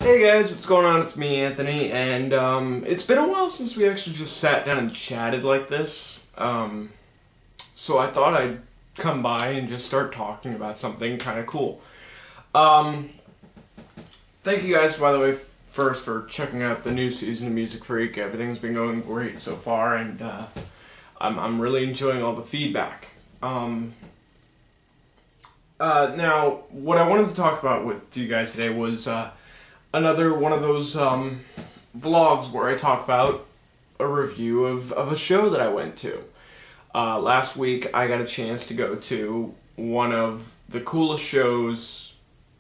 Hey guys, what's going on? It's me, Anthony, and it's been a while since we actually just sat down and chatted like this. So I thought I'd come by and just start talking about something kind of cool. Thank you guys, by the way, first for checking out the new season of Music Freak. Everything's been going great so far, and I'm really enjoying all the feedback. Now, what I wanted to talk about with you guys today was another one of those vlogs where I talk about a review of a show that I went to. Last week I got a chance to go to one of the coolest shows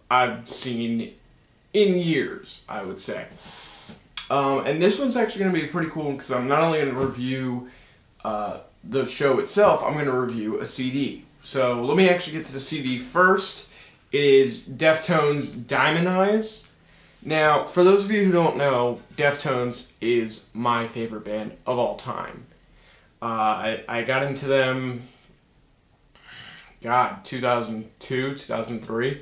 I've seen in years, I would say. And this one's actually going to be pretty cool because I'm not only going to review the show itself, I'm going to review a CD. So let me actually get to the CD first. It is Deftones' Diamond Eyes. Now, for those of you who don't know, Deftones is my favorite band of all time. I got into them, 2002, 2003,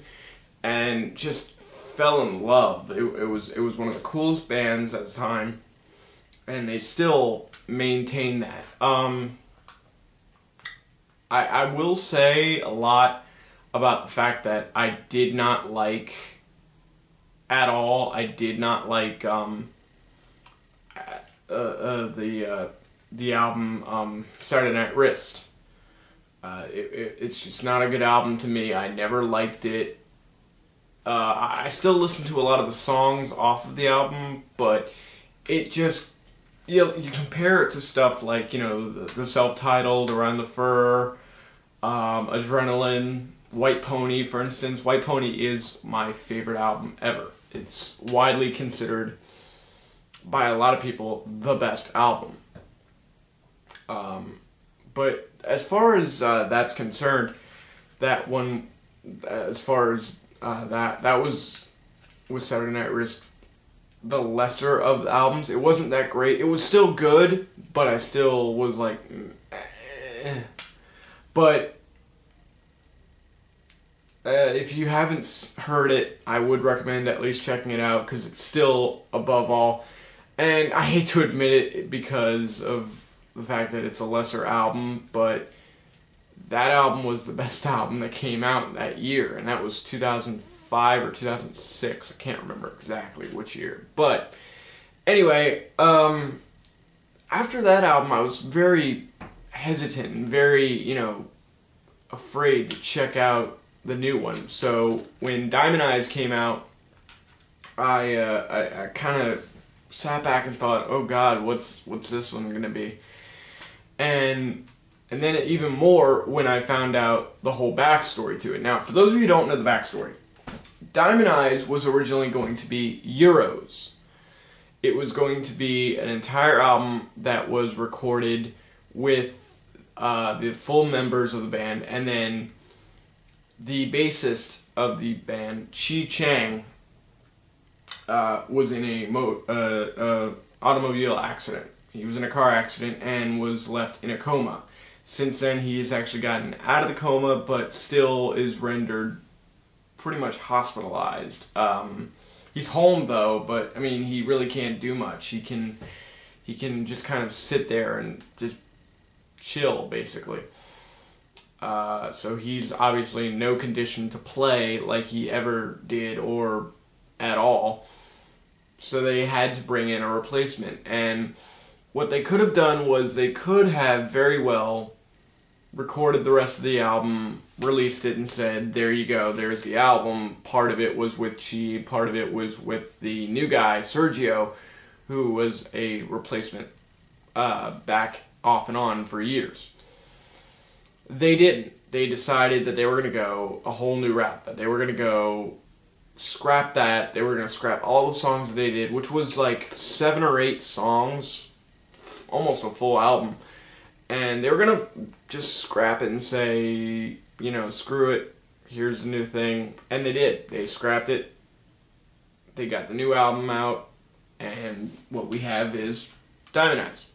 and just fell in love. It was one of the coolest bands at the time, and they still maintain that. I will say a lot about the fact that I did not like at all. I did not like the album Saturday Night Wrist. It's just not a good album to me. I never liked it. I still listen to a lot of the songs off of the album, but it just, you compare it to stuff like, the self-titled, Around the Fur, Adrenaline, White Pony, for instance. White Pony is my favorite album ever. It's widely considered by a lot of people the best album. But as far as that's concerned, that one, as far as that was with Saturday Night Wrist, the lesser of the albums. It wasn't that great. It was still good, but I still was like, eh. But if you haven't heard it, I would recommend at least checking it out because it's still above all. And I hate to admit it because of the fact that it's a lesser album, but that album was the best album that came out that year, and that was 2005 or 2006. I can't remember exactly which year. But anyway, after that album, I was very hesitant and very, afraid to check out the new one. So when Diamond Eyes came out, I kind of sat back and thought, oh God, what's this one gonna be? And then even more when I found out the whole backstory to it. Now, for those of you who don't know the backstory, Diamond Eyes was originally going to be Euros. It was going to be an entire album that was recorded with the full members of the band, and then the bassist of the band, Chi Chang, was in a automobile accident. He was in a car accident and was left in a coma. Since then, he has actually gotten out of the coma, but still is rendered pretty much hospitalized. He's home though, but I mean, he really can't do much. He can just kind of sit there and just chill, basically. So he's obviously in no condition to play like he ever did or at all. So they had to bring in a replacement. And what they could have done was they could have very well recorded the rest of the album, released it, and said, there you go, there's the album. Part of it was with Chi, part of it was with the new guy, Sergio, who was a replacement back off and on for years. They didn't. They decided that they were going to go a whole new route, that they were going to go scrap that. They were going to scrap all the songs that they did, which was like 7 or 8 songs, almost a full album. And they were going to just scrap it and say, screw it, here's the new thing. And they did. They scrapped it. They got the new album out. And what we have is Diamond Eyes.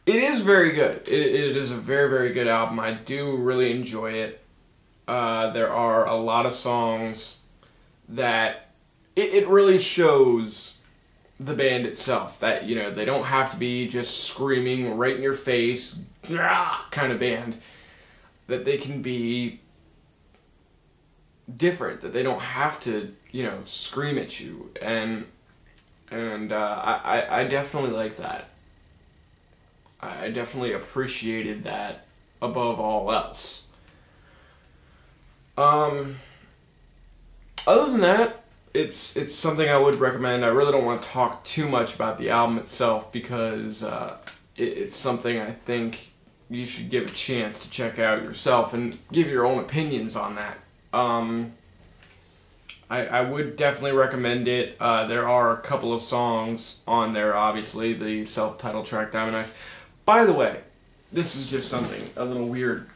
It is very good. It is a very, very good album. I do really enjoy it. There are a lot of songs that it really shows the band itself that, you know, they don't have to be just screaming right in your face kind of band, that they can be different, that they don't have to, you know, scream at you, and I definitely like that. I definitely appreciated that above all else. Other than that, it's something I would recommend. I really don't want to talk too much about the album itself because it's something I think you should give a chance to check out yourself and give your own opinions on that. I would definitely recommend it. There are a couple of songs on there, obviously, the self-titled track, Diamond Eyes. By the way, this is just something, a little weird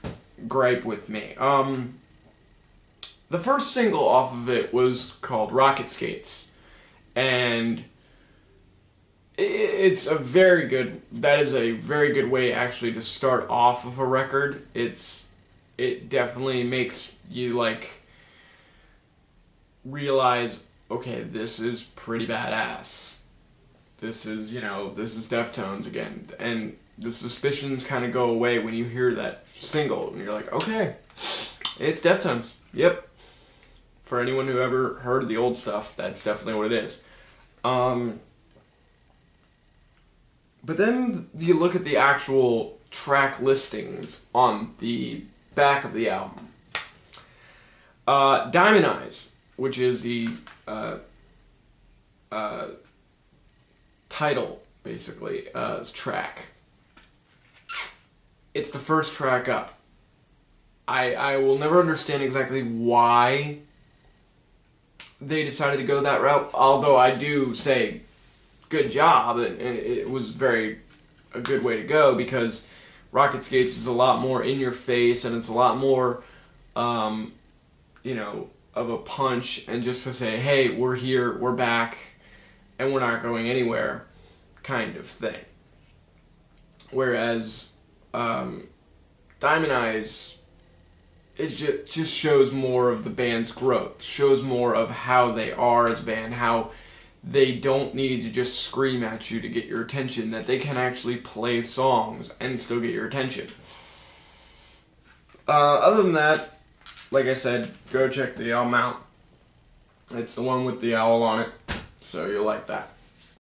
gripe with me. The first single off of it was called Rocket Skates, and it's a very good, that is a very good way actually to start off of a record. It definitely makes you like realize, okay, this is pretty badass. This is, you know, this is Deftones again, and the suspicions kind of go away when you hear that single, and you're like, okay, it's Deftones. Yep. For anyone who ever heard the old stuff, that's definitely what it is. But then you look at the actual track listings on the back of the album. Diamond Eyes, which is the title, basically, track. It's the first track up. I will never understand exactly why they decided to go that route, although I do say good job, and it was a good way to go, because Rocket Skates is a lot more in your face, and it's a lot more you know, of a punch, and just to say, hey, we're here, we're back, and we're not going anywhere kind of thing. Whereas Diamond Eyes, it just shows more of the band's growth, shows more of how they are as a band, how they don't need to just scream at you to get your attention, that they can actually play songs and still get your attention. Other than that, like I said, go check the album out. It's the one with the owl on it, so you'll like that.